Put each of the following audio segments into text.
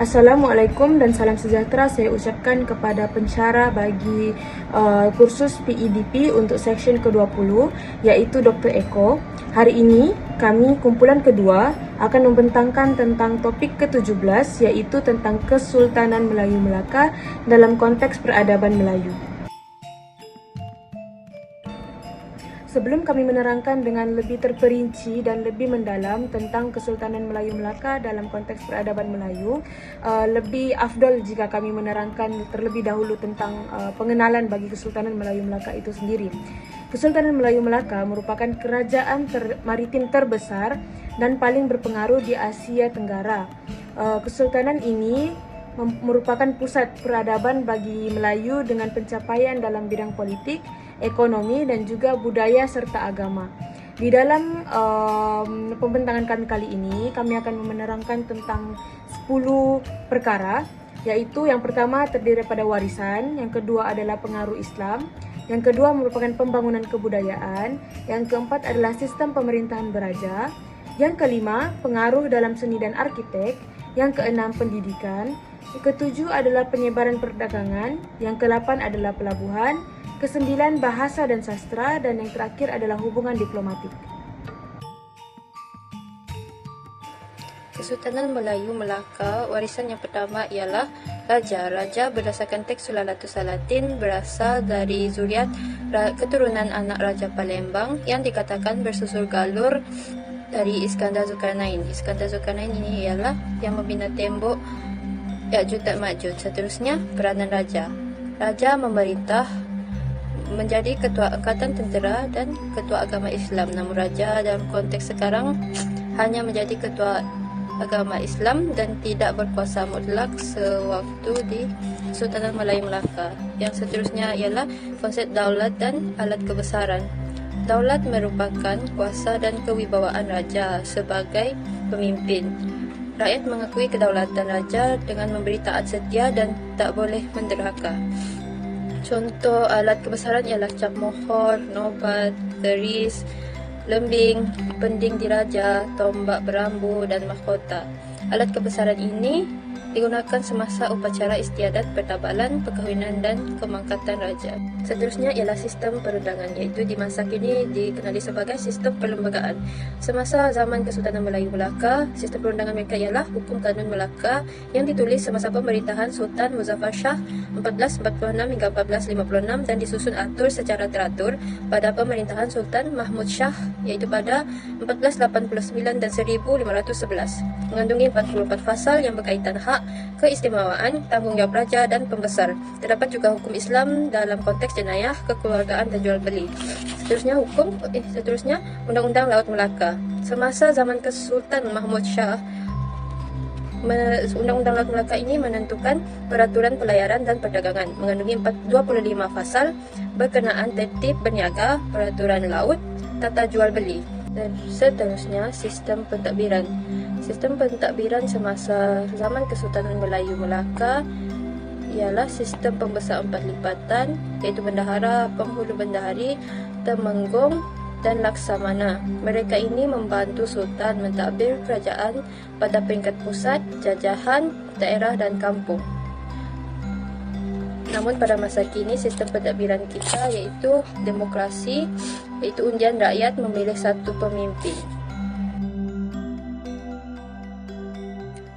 Assalamualaikum dan salam sejahtera saya ucapkan kepada pensyarah bagi kursus PEDP untuk seksyen ke-20 iaitu Dr. Eko. Hari ini kami kumpulan kedua akan membentangkan tentang topik ke-17 iaitu tentang Kesultanan Melayu Melaka dalam konteks peradaban Melayu. Sebelum kami menerangkan dengan lebih terperinci dan lebih mendalam tentang Kesultanan Melayu Melaka dalam konteks peradaban Melayu, lebih afdol jika kami menerangkan terlebih dahulu tentang pengenalan bagi Kesultanan Melayu Melaka itu sendiri. Kesultanan Melayu Melaka merupakan kerajaan maritim terbesar dan paling berpengaruh di Asia Tenggara. Kesultanan ini merupakan pusat peradaban bagi Melayu dengan pencapaian dalam bidang politik, ekonomi dan juga budaya serta agama. Di dalam pembentangan kami kali ini, kami akan menerangkan tentang 10 perkara, yaitu yang pertama terdiri pada warisan, yang kedua adalah pengaruh Islam, yang kedua merupakan pembangunan kebudayaan, yang keempat adalah sistem pemerintahan beraja, yang kelima pengaruh dalam seni dan arsitek, yang keenam pendidikan, yang ketujuh adalah penyebaran perdagangan, yang ke-8 adalah pelabuhan, ke-9 bahasa dan sastra, dan yang terakhir adalah hubungan diplomatik. Kesultanan Melayu Melaka, warisan yang pertama ialah Raja. Raja berdasarkan teks Sulalatus Salatin berasal dari zuriat keturunan anak Raja Palembang yang dikatakan bersusul galur dari Iskandar Zulkarnain. Iskandar Zulkarnain ini ialah yang membina tembok Ya'juj dan Ma'juj. Seterusnya, peranan Raja. Raja memerintah menjadi ketua angkatan tentera dan ketua agama Islam. Namun Raja dalam konteks sekarang hanya menjadi ketua agama Islam dan tidak berkuasa mutlak sewaktu di Kesultanan Melayu Melaka. Yang seterusnya ialah konsep daulat dan alat kebesaran. Daulat merupakan kuasa dan kewibawaan Raja sebagai pemimpin. Rakyat mengakui kedaulatan Raja dengan memberi taat setia dan tak boleh menderhaka. Contoh alat kebesaran ialah cap mohor, nobat, keris, lembing, pending diraja, tombak berambu dan mahkota. Alat kebesaran ini digunakan semasa upacara istiadat pertabalan, perkahwinan dan kemangkatan raja. Seterusnya ialah sistem perundangan, iaitu di masa kini dikenali sebagai sistem perlembagaan. Semasa zaman Kesultanan Melayu Melaka, sistem perundangan mereka ialah Hukum Kanun Melaka yang ditulis semasa pemerintahan Sultan Muzaffar Shah 1446 hingga 1456 dan disusun atur secara teratur pada pemerintahan Sultan Mahmud Shah iaitu pada 1489 dan 1511. Mengandungi 44 fasal yang berkaitan hak, keistimewaan, tanggungjawab raja dan pembesar. Terdapat juga hukum Islam dalam konteks jenayah, kekeluargaan dan jual beli. Seterusnya Undang-Undang Laut Melaka. Semasa zaman Kesultan Mahmud Shah, Undang-Undang Laut Melaka ini menentukan peraturan pelayaran dan perdagangan, mengandungi 25 fasal berkenaan tertib berniaga, peraturan laut, tata jual beli. Dan seterusnya sistem pentadbiran. Sistem pentadbiran semasa zaman Kesultanan Melayu Melaka ialah sistem pembesar 4 lipatan, iaitu bendahara, penghulu bendahari, temenggung dan laksamana. Mereka ini membantu Sultan mentadbir kerajaan pada peringkat pusat, jajahan, daerah dan kampung. Namun pada masa kini sistem pentadbiran kita iaitu demokrasi, iaitu undian rakyat memilih satu pemimpin.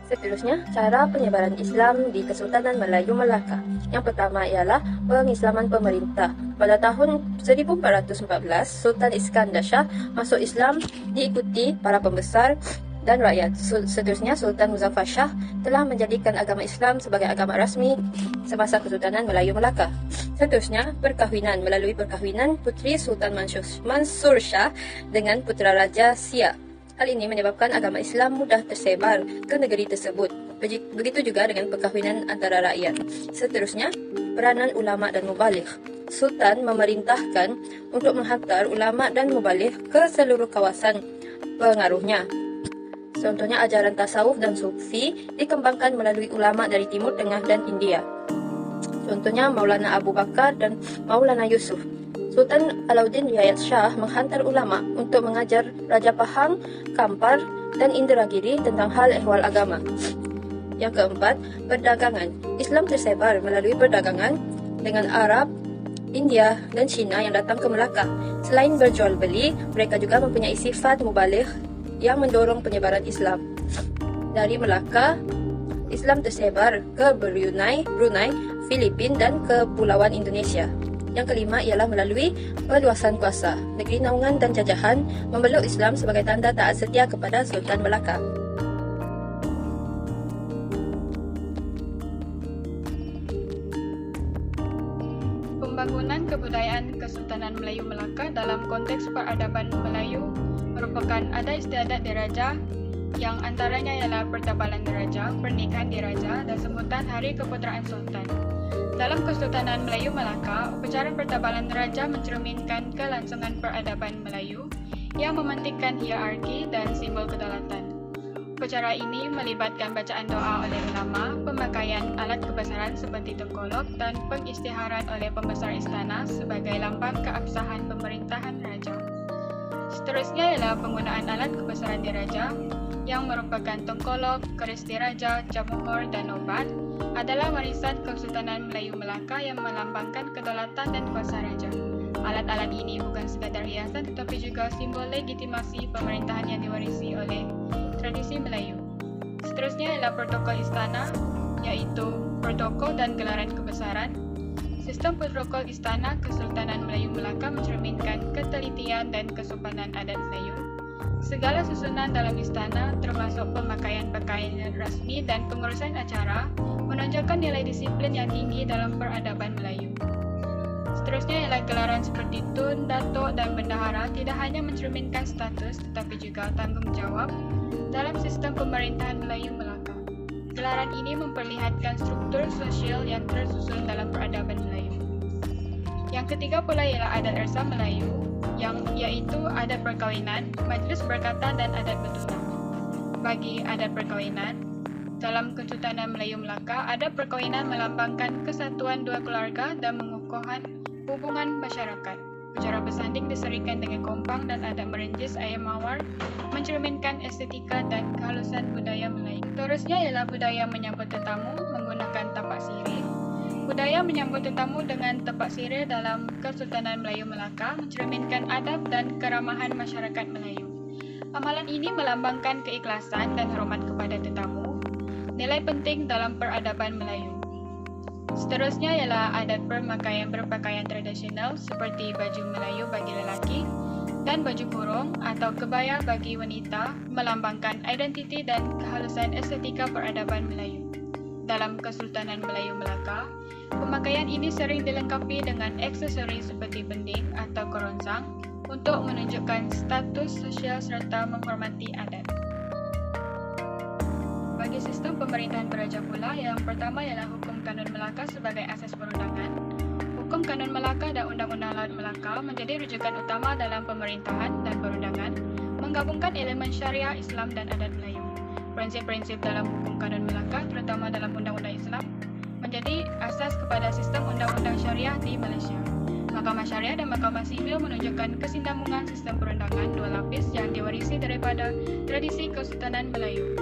Seterusnya, cara penyebaran Islam di Kesultanan Melayu Melaka. Yang pertama ialah pengislaman pemerintah. Pada tahun 1414, Sultan Iskandar Shah masuk Islam diikuti para pembesar dan rakyat. Seterusnya, Sultan Muzaffar Shah telah menjadikan agama Islam sebagai agama rasmi semasa Kesultanan Melayu Melaka. Seterusnya, perkahwinan. Melalui perkahwinan, putri Sultan Mansur Shah dengan putera Raja Siak. Hal ini menyebabkan agama Islam mudah tersebar ke negeri tersebut. Begitu juga dengan perkahwinan antara rakyat. Seterusnya, peranan ulama dan mubaligh. Sultan memerintahkan untuk menghantar ulama dan mubaligh ke seluruh kawasan pengaruhnya. Contohnya ajaran tasawuf dan sufi dikembangkan melalui ulama dari Timur Tengah dan India. Contohnya Maulana Abu Bakar dan Maulana Yusuf. Sultan Alauddin Riayat Shah menghantar ulama untuk mengajar Raja Pahang, Kampar dan Indragiri tentang hal ehwal agama. Yang keempat, perdagangan. Islam tersebar melalui perdagangan dengan Arab, India, dan China yang datang ke Melaka. Selain berjual beli, mereka juga mempunyai sifat mubaligh yang mendorong penyebaran Islam. Dari Melaka, Islam tersebar ke Brunei, Filipina, dan Kepulauan Indonesia. Yang kelima ialah melalui perluasan kuasa. Negeri naungan dan jajahan memeluk Islam sebagai tanda taat setia kepada Sultan Melaka. Pembangunan kebudayaan Kesultanan Melayu Melaka dalam konteks peradaban Melayu merupakan ada istiadat diraja yang antaranya ialah pertabalan diraja, pernikahan diraja, dan sambutan Hari Keputeraan Sultan. Dalam Kesultanan Melayu Melaka, upacara pertabalan diraja mencerminkan kelangsungan peradaban Melayu yang mementingkan hierarki dan simbol kedaulatan. Upacara ini melibatkan bacaan doa oleh ulama, pemakaian alat kebesaran seperti tengkolok, dan pengisytiharan oleh pembesar istana sebagai lambang keabsahan pemerintahan raja. Seterusnya ialah penggunaan alat kebesaran diraja yang merupakan tengkolok, keris diraja, jamuhur, dan obat adalah warisan Kesultanan Melayu Melaka yang melambangkan kedaulatan dan kuasa raja. Alat-alat ini bukan sekadar hiasan tetapi juga simbol legitimasi pemerintahan yang diwarisi oleh tradisi Melayu. Seterusnya ialah protokol istana, yaitu protokol dan gelaran kebesaran. Sistem protokol istana Kesultanan Melayu Melaka mencerminkan ketelitian dan kesopanan adat Melayu. Segala susunan dalam istana, termasuk pemakaian pakaian rasmi dan pengurusan acara, menonjolkan nilai disiplin yang tinggi dalam peradaban Melayu. Seterusnya ialah gelaran seperti Tun, Datuk, dan Bendahara tidak hanya mencerminkan status tetapi juga tanggung jawab dalam sistem pemerintahan Melayu Melaka. Gelaran ini memperlihatkan struktur sosial yang tersusun dalam peradaban Melayu. Yang ketiga pula ialah adat ersa Melayu, yaitu adat perkawinan, majlis berkatan, dan adat bertunang. Bagi adat perkawinan, dalam Kesultanan Melayu Melaka, adat perkawinan melambangkan kesatuan dua keluarga dan mengukuhkan hubungan masyarakat. Upacara bersanding diserikan dengan kompang dan adat merenjis ayam mawar, mencerminkan estetika dan kehalusan budaya Melayu. Terusnya ialah budaya menyambut tetamu menggunakan tapak sirih. Budaya menyambut tetamu dengan tapak sirih dalam Kesultanan Melayu Melaka mencerminkan adab dan keramahan masyarakat Melayu. Amalan ini melambangkan keikhlasan dan hormat kepada tetamu, nilai penting dalam peradaban Melayu. Seterusnya ialah adat berpakaian tradisional seperti baju Melayu bagi lelaki dan baju kurung atau kebaya bagi wanita melambangkan identiti dan kehalusan estetika peradaban Melayu. Dalam Kesultanan Melayu Melaka, pemakaian ini sering dilengkapi dengan aksesori seperti bending atau koronsang untuk menunjukkan status sosial serta menghormati adat. Bagi sistem pemerintahan beraja pula, yang pertama ialah Hukum Kanun Melaka sebagai asas perundangan. Hukum Kanun Melaka dan Undang-Undang Laut Melaka menjadi rujukan utama dalam pemerintahan dan perundangan, menggabungkan elemen syariah, Islam, dan adat Melayu. Prinsip-prinsip dalam Hukum Kanun Melaka, terutama dalam Undang-Undang Islam, menjadi asas kepada sistem undang-undang syariah di Malaysia. Mahkamah Syariah dan Mahkamah Sivil menunjukkan kesinambungan sistem perundangan dua lapis yang diwarisi daripada tradisi Kesultanan Melayu.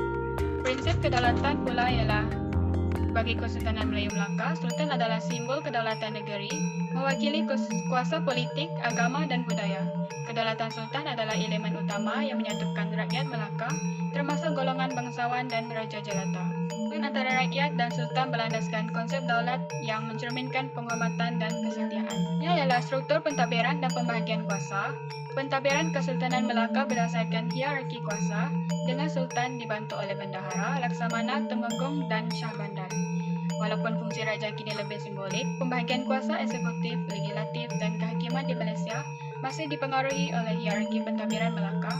Prinsip kedaulatan pula ialah bagi Kesultanan Melayu Melaka, Sultan adalah simbol kedaulatan negeri, mewakili kuasa politik, agama, dan budaya. Kedaulatan Sultan adalah elemen utama yang menyatukan rakyat Melaka, termasuk golongan bangsawan dan raja jelata. Antara rakyat dan Sultan berlandaskan konsep daulat yang mencerminkan penghormatan dan kesetiaan. Ini adalah struktur pentadbiran dan pembahagian kuasa. Pentadbiran Kesultanan Melaka berdasarkan hierarki kuasa, dengan Sultan dibantu oleh Bendahara, Laksamana, Temenggung, dan Syah Bandar. Walaupun fungsi raja kini lebih simbolik, pembahagian kuasa eksekutif, legislatif, dan kehakiman di Malaysia masih dipengaruhi oleh hierarki pentadbiran Melaka.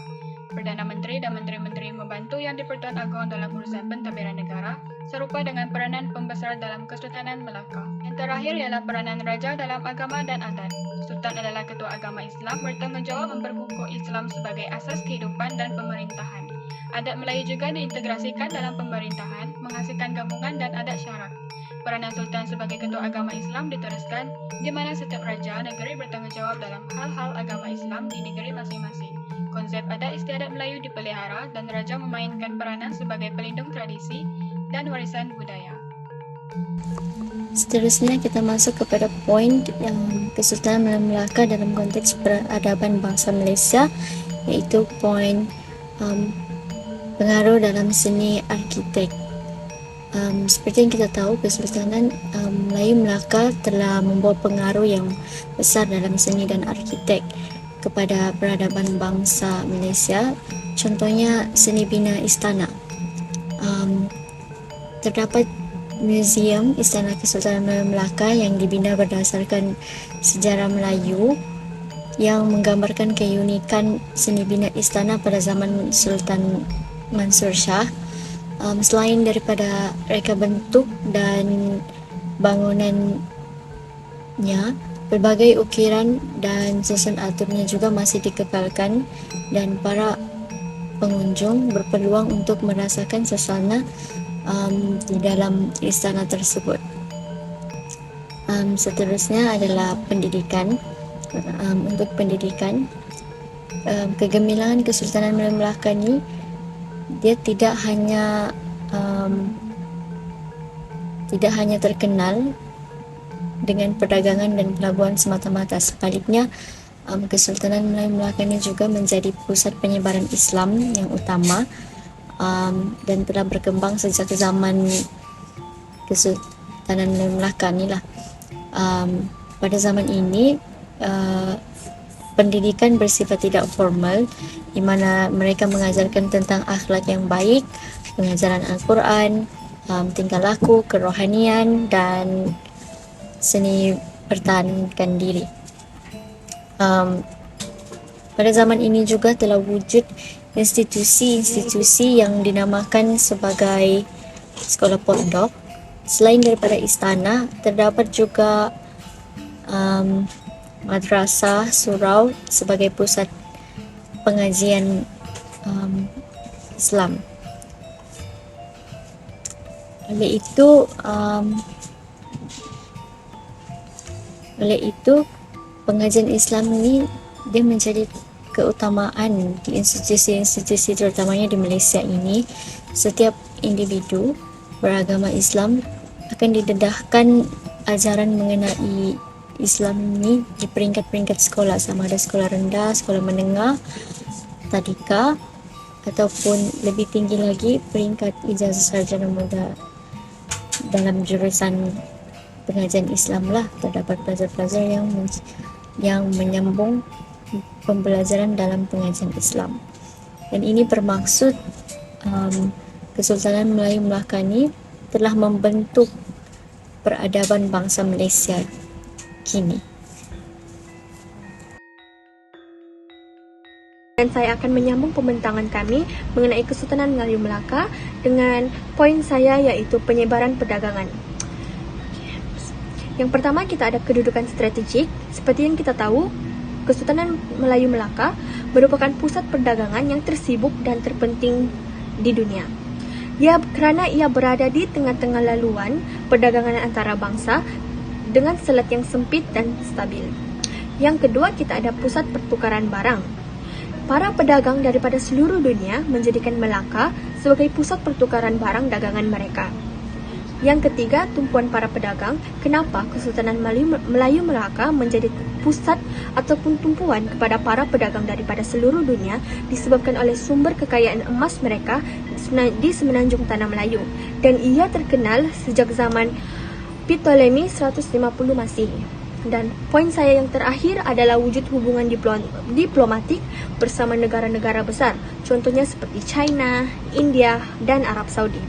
Perdana Menteri dan Menteri-Menteri membantu Yang di-Pertuan Agong dalam urusan pentadbiran negara, serupa dengan peranan pembesar dalam Kesultanan Melaka. Yang terakhir ialah peranan raja dalam agama dan adat. Sultan adalah ketua agama Islam, bertanggungjawab memperkukuh Islam sebagai asas kehidupan dan pemerintahan. Adat Melayu juga diintegrasikan dalam pemerintahan, menghasilkan gabungan dan adat syarak. Peranan Sultan sebagai ketua agama Islam diteruskan, di mana setiap raja negeri bertanggungjawab dalam hal-hal agama Islam di negeri masing-masing. Konsep adat istiadat Melayu dipelihara dan raja memainkan peranan sebagai pelindung tradisi dan warisan budaya. Seterusnya kita masuk kepada poin Kesultanan Melayu Melaka dalam konteks peradaban bangsa Malaysia, iaitu poin pengaruh dalam seni arkitek. Seperti yang kita tahu, Kesultanan Melayu Melaka telah membawa pengaruh yang besar dalam seni dan arkitek kepada peradaban bangsa Malaysia. Contohnya seni bina istana. Terdapat Museum Istana Kesultanan Melayu Melaka yang dibina berdasarkan sejarah Melayu yang menggambarkan keunikan seni bina istana pada zaman Sultan Mansur Shah. Selain daripada reka bentuk dan bangunannya, berbagai ukiran dan susun aturnya juga masih dikekalkan, dan para pengunjung berpeluang untuk merasakan suasana di dalam istana tersebut. Seterusnya adalah pendidikan. Untuk pendidikan, kegemilangan Kesultanan Melayu Melaka ni dia tidak hanya terkenal dengan perdagangan dan pelabuhan semata-mata. Sebaliknya, Kesultanan Melayu Melaka ini juga menjadi pusat penyebaran Islam yang utama, dan telah berkembang sejak zaman Kesultanan Melayu Melaka ni lah. Pada zaman ini, pendidikan bersifat tidak formal, di mana mereka mengajarkan tentang akhlak yang baik, pengajaran Al-Quran, tingkah laku, kerohanian, dan seni pertahankan diri. Pada zaman ini juga telah wujud institusi-institusi yang dinamakan sebagai sekolah pondok. Selain daripada istana, terdapat juga madrasah surau sebagai pusat pengajian Islam. Oleh itu pengajian Islam ini dia menjadi keutamaan di institusi-institusi, terutamanya di Malaysia ini. Setiap individu beragama Islam akan didedahkan ajaran mengenai Islam ini di peringkat-peringkat sekolah, sama ada sekolah rendah, sekolah menengah, tadika, ataupun lebih tinggi lagi peringkat ijazah sarjana muda dalam jurusan pengajian Islam lah. Terdapat pelajar-pelajar yang menyambung pembelajaran dalam pengajian Islam, dan ini bermaksud Kesultanan Melayu Melaka ni telah membentuk peradaban bangsa Malaysia kini. Dan saya akan menyambung pembentangan kami mengenai Kesultanan Melayu Melaka dengan poin saya, iaitu penyebaran perdagangan. Yang pertama, kita ada kedudukan strategik. Seperti yang kita tahu, Kesultanan Melayu Melaka merupakan pusat perdagangan yang tersibuk dan terpenting di dunia. Kerana ia berada di tengah-tengah laluan perdagangan antara bangsa dengan selat yang sempit dan stabil. Yang kedua, kita ada pusat pertukaran barang. Para pedagang daripada seluruh dunia menjadikan Melaka sebagai pusat pertukaran barang dagangan mereka. Yang ketiga, tumpuan para pedagang. Kenapa Kesultanan Melayu Melaka menjadi pusat ataupun tumpuan kepada para pedagang daripada seluruh dunia? Disebabkan oleh sumber kekayaan emas mereka di semenanjung tanah Melayu, dan ia terkenal sejak zaman Ptolemy 150 Masihi. Dan poin saya yang terakhir adalah wujud hubungan diplomatik bersama negara-negara besar, contohnya seperti China, India, dan Arab Saudi.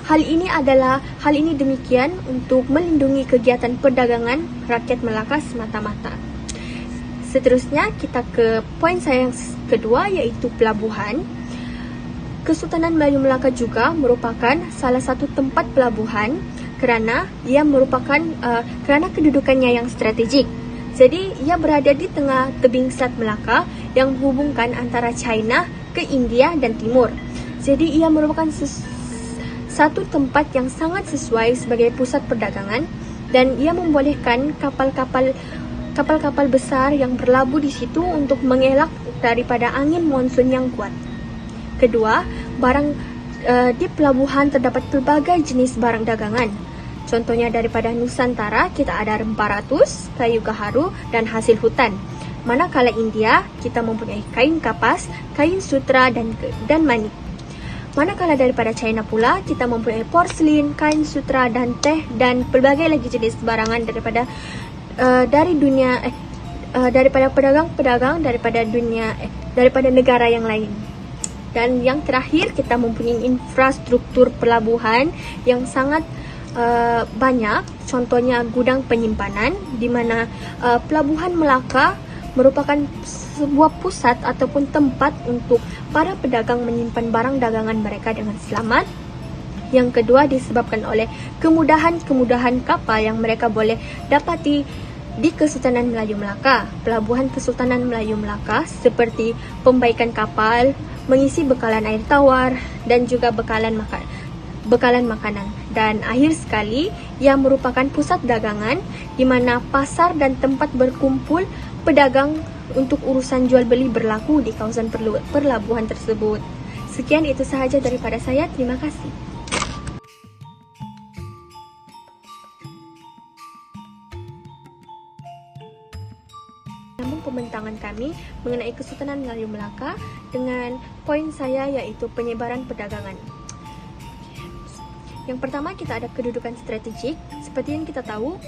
Hal ini demikian untuk melindungi kegiatan perdagangan rakyat Melaka semata-mata. Seterusnya kita ke poin saya yang kedua, iaitu pelabuhan. Kesultanan Melayu Melaka juga merupakan salah satu tempat pelabuhan kerana kedudukannya yang strategik. Jadi ia berada di tengah tebing Selat Melaka yang menghubungkan antara China ke India dan Timur. Jadi ia merupakan satu tempat yang sangat sesuai sebagai pusat perdagangan, dan ia membolehkan kapal-kapal besar yang berlabuh di situ untuk mengelak daripada angin monsun yang kuat. Kedua, Di pelabuhan terdapat pelbagai jenis barang dagangan. Contohnya daripada Nusantara, kita ada rempah ratus, kayu gaharu dan hasil hutan. Manakala India, kita mempunyai kain kapas, kain sutra dan manik. Manakala daripada China pula, kita mempunyai porselin, kain sutra dan teh dan pelbagai lagi jenis barangan daripada daripada pedagang-pedagang daripada negara yang lain. Dan yang terakhir, kita mempunyai infrastruktur pelabuhan yang sangat banyak. Contohnya gudang penyimpanan, di mana Pelabuhan Melaka merupakan sebuah pusat ataupun tempat untuk para pedagang menyimpan barang dagangan mereka dengan selamat. Yang kedua, disebabkan oleh kemudahan-kemudahan kapal yang mereka boleh dapati di Kesultanan Melayu Melaka. Pelabuhan Kesultanan Melayu Melaka seperti pembaikan kapal, mengisi bekalan air tawar dan juga bekalan makanan. Dan akhir sekali, ia merupakan pusat dagangan di mana pasar dan tempat berkumpul pedagang untuk urusan jual beli berlaku di kawasan perlabuhan tersebut. Sekian itu sahaja daripada saya. Terima kasih. Sambung pembentangan kami mengenai Kesultanan Melayu Melaka dengan poin saya, yaitu penyebaran perdagangan. Yang pertama, kita ada kedudukan strategik. Seperti yang kita tahu,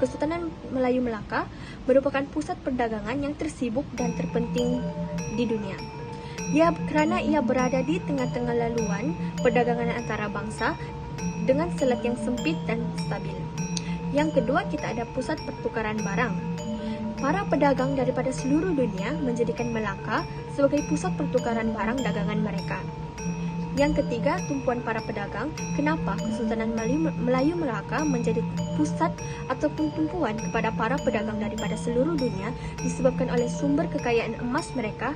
Kesultanan Melayu Melaka merupakan pusat perdagangan yang tersibuk dan terpenting di dunia. Kerana ia berada di tengah-tengah laluan perdagangan antara bangsa dengan selat yang sempit dan stabil. Yang kedua, kita ada pusat pertukaran barang. Para pedagang daripada seluruh dunia menjadikan Melaka sebagai pusat pertukaran barang dagangan mereka. Yang ketiga, tumpuan para pedagang. Kenapa Kesultanan Melayu Melaka menjadi pusat ataupun tumpuan kepada para pedagang daripada seluruh dunia? Disebabkan oleh sumber kekayaan emas mereka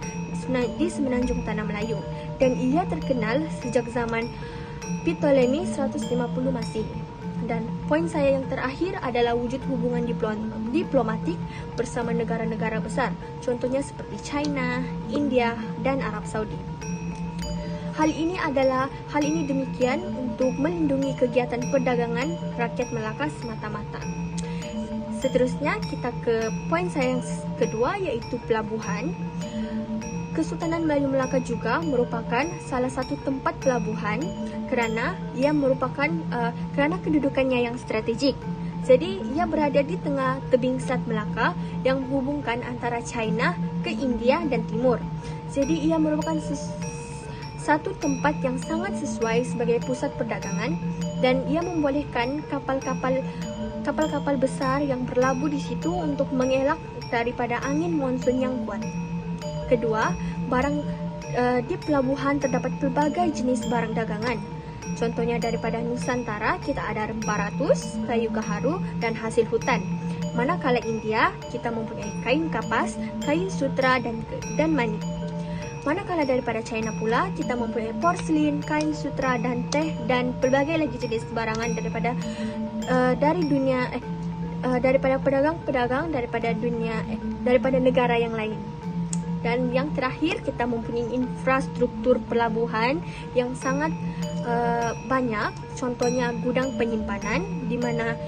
di semenanjung tanah Melayu. Dan ia terkenal sejak zaman Ptolemy 150 Masih. Dan poin saya yang terakhir adalah wujud hubungan diplomatik bersama negara-negara besar. Contohnya seperti China, India, dan Arab Saudi. Hal ini demikian untuk melindungi kegiatan perdagangan rakyat Melaka semata-mata. Seterusnya kita ke poin saya yang kedua, yaitu pelabuhan. Kesultanan Melayu Melaka juga merupakan salah satu tempat pelabuhan kerana kedudukannya yang strategik. Jadi ia berada di tengah tebing Selat Melaka yang menghubungkan antara China ke India dan Timur. Jadi ia merupakan satu tempat yang sangat sesuai sebagai pusat perdagangan, dan ia membolehkan kapal-kapal besar yang berlabuh di situ untuk mengelak daripada angin monsun yang kuat. Kedua, di pelabuhan terdapat pelbagai jenis barang dagangan. Contohnya daripada Nusantara, kita ada rempah ratus, kayu gaharu dan hasil hutan. Manakala India, kita mempunyai kain kapas, kain sutra dan manik. Manakala daripada China pula, kita mempunyai porselin, kain sutra dan teh dan pelbagai lagi jenis barangan daripada pedagang-pedagang daripada negara yang lain. Dan yang terakhir, kita mempunyai infrastruktur pelabuhan yang sangat banyak. Contohnya gudang penyimpanan, di mana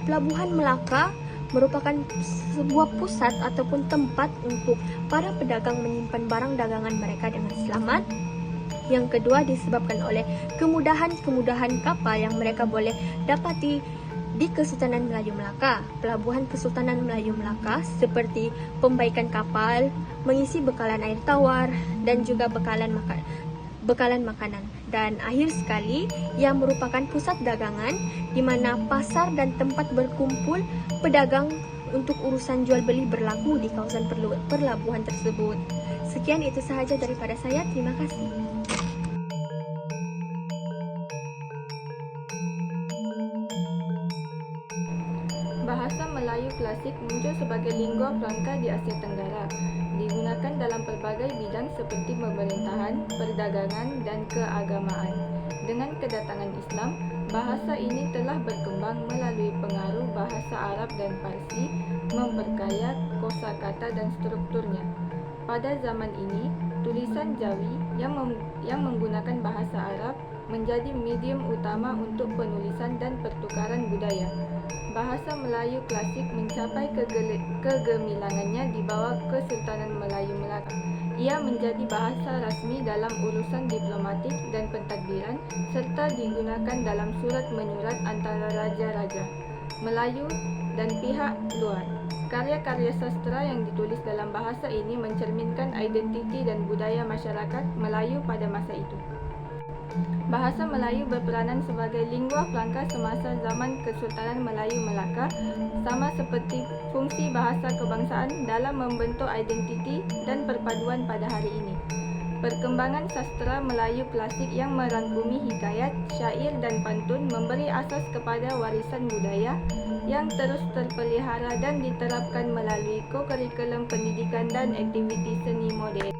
Pelabuhan Melaka merupakan sebuah pusat ataupun tempat untuk para pedagang menyimpan barang dagangan mereka dengan selamat. Yang kedua, disebabkan oleh kemudahan-kemudahan kapal yang mereka boleh dapati di Kesultanan Melayu Melaka. Pelabuhan Kesultanan Melayu Melaka seperti pembaikan kapal, mengisi bekalan air tawar dan juga bekalan makanan. Dan akhir sekali, ia merupakan pusat dagangan di mana pasar dan tempat berkumpul pedagang untuk urusan jual beli berlaku di kawasan perlabuhan tersebut. Sekian itu sahaja daripada saya. Terima kasih. Bahasa Melayu klasik muncul sebagai lingua franca di Asia Tenggara. Digunakan dalam pelbagai bidang seperti pemerintahan, perdagangan, dan keagamaan. Dengan kedatangan Islam, bahasa ini telah berkembang melalui pengaruh bahasa Arab dan Parsi, memperkaya kosakata dan strukturnya. Pada zaman ini, tulisan Jawi yang menggunakan bahasa Arab menjadi medium utama untuk penulisan dan pertukaran budaya. Bahasa Melayu klasik mencapai kegemilangannya di bawah Kesultanan Melayu Melaka. Ia menjadi bahasa rasmi dalam urusan diplomatik dan pentadbiran serta digunakan dalam surat menyurat antara raja-raja Melayu dan pihak luar. Karya-karya sastra yang ditulis dalam bahasa ini mencerminkan identiti dan budaya masyarakat Melayu pada masa itu. Bahasa Melayu berperanan sebagai lingua franca semasa zaman Kesultanan Melayu Melaka, sama seperti fungsi bahasa kebangsaan dalam membentuk identiti dan perpaduan pada hari ini. Perkembangan sastra Melayu klasik yang merangkumi hikayat, syair dan pantun memberi asas kepada warisan budaya yang terus terpelihara dan diterapkan melalui kurikulum pendidikan dan aktiviti seni moden.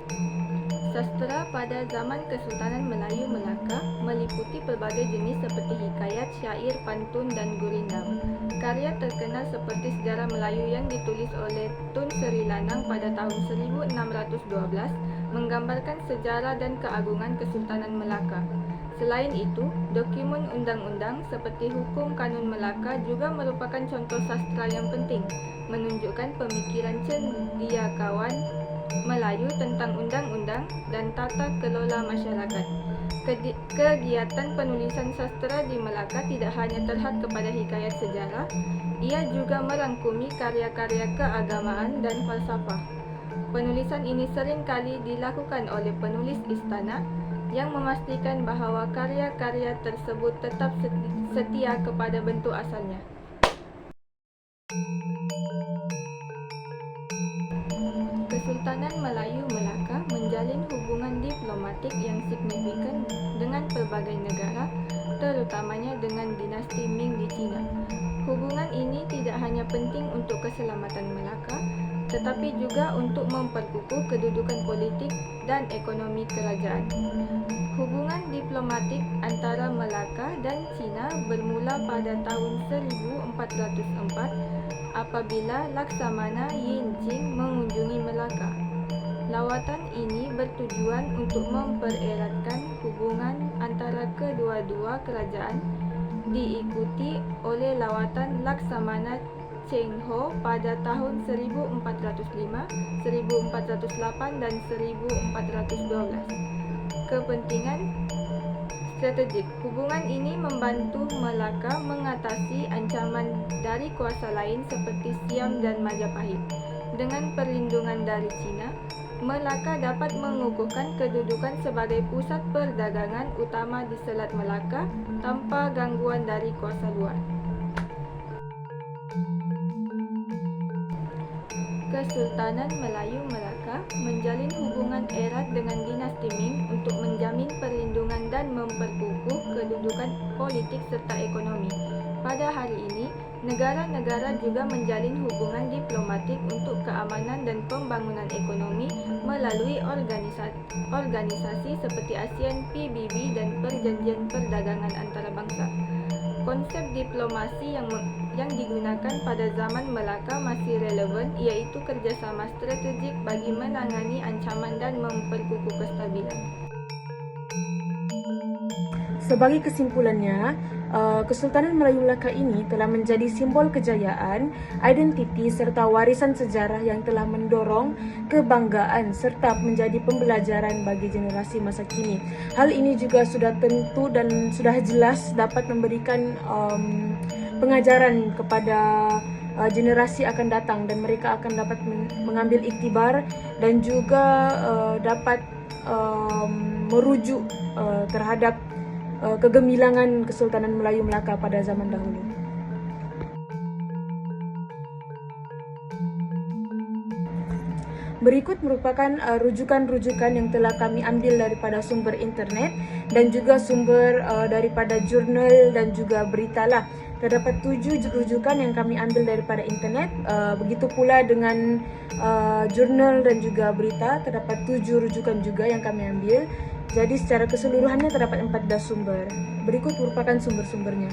Sastra pada zaman Kesultanan Melayu Melaka meliputi pelbagai jenis seperti hikayat, syair, pantun, dan gurindam. Karya terkenal seperti Sejarah Melayu yang ditulis oleh Tun Sri Lanang pada tahun 1612 menggambarkan sejarah dan keagungan Kesultanan Melaka. Selain itu, dokumen undang-undang seperti Hukum Kanun Melaka juga merupakan contoh sastra yang penting, menunjukkan pemikiran cendekiawan Melayu tentang undang-undang dan tata kelola masyarakat. Kegiatan penulisan sastra di Melaka tidak hanya terhad kepada hikayat sejarah, ia juga merangkumi karya-karya keagamaan dan falsafah. Penulisan ini sering kali dilakukan oleh penulis istana yang memastikan bahawa karya-karya tersebut tetap setia kepada bentuk asalnya. Kesultanan Melayu Melaka menjalin hubungan diplomatik yang signifikan dengan pelbagai negara, terutamanya dengan dinasti Ming di China. Hubungan ini tidak hanya penting untuk keselamatan Melaka, tetapi juga untuk memperkukuh kedudukan politik dan ekonomi kerajaan. Hubungan diplomatik antara Melaka dan China bermula pada tahun 1404 apabila Laksamana Yinjing mengunjungi Melaka. Lawatan ini bertujuan untuk mempereratkan hubungan antara kedua-dua kerajaan, diikuti oleh lawatan Laksamana Cheng Ho pada tahun 1405, 1408 dan 1412. Kepentingan strategik. Hubungan ini membantu Melaka mengatasi ancaman dari kuasa lain seperti Siam dan Majapahit. Dengan perlindungan dari China, Melaka dapat mengukuhkan kedudukan sebagai pusat perdagangan utama di Selat Melaka tanpa gangguan dari kuasa luar. Kesultanan Melayu Melaka menjalin hubungan erat dengan dinasti Ming untuk menjamin perlindungan dan memperkukuh kedudukan politik serta ekonomi. Pada hari ini, negara-negara juga menjalin hubungan diplomatik untuk keamanan dan pembangunan ekonomi melalui organisasi seperti ASEAN, PBB dan Perjanjian Perdagangan Antarabangsa. Konsep diplomasi yang digunakan pada zaman Melaka masih relevan, iaitu kerjasama strategik bagi menangani ancaman dan memperkukuh kestabilan. Sebagai kesimpulannya, Kesultanan Melayu Melaka ini telah menjadi simbol kejayaan, identiti serta warisan sejarah yang telah mendorong kebanggaan serta menjadi pembelajaran bagi generasi masa kini. Hal ini juga sudah tentu dan sudah jelas dapat memberikan pengajaran kepada generasi akan datang dan mereka akan dapat mengambil iktibar dan juga dapat merujuk terhadap kegemilangan Kesultanan Melayu Melaka pada zaman dahulu. Berikut merupakan rujukan-rujukan yang telah kami ambil daripada sumber internet dan juga sumber daripada jurnal dan juga berita lah. Terdapat 7 rujukan yang kami ambil daripada internet. Begitu pula dengan jurnal dan juga berita, terdapat 7 rujukan juga yang kami ambil. Jadi secara keseluruhannya terdapat 14 sumber. Berikut merupakan sumber-sumbernya.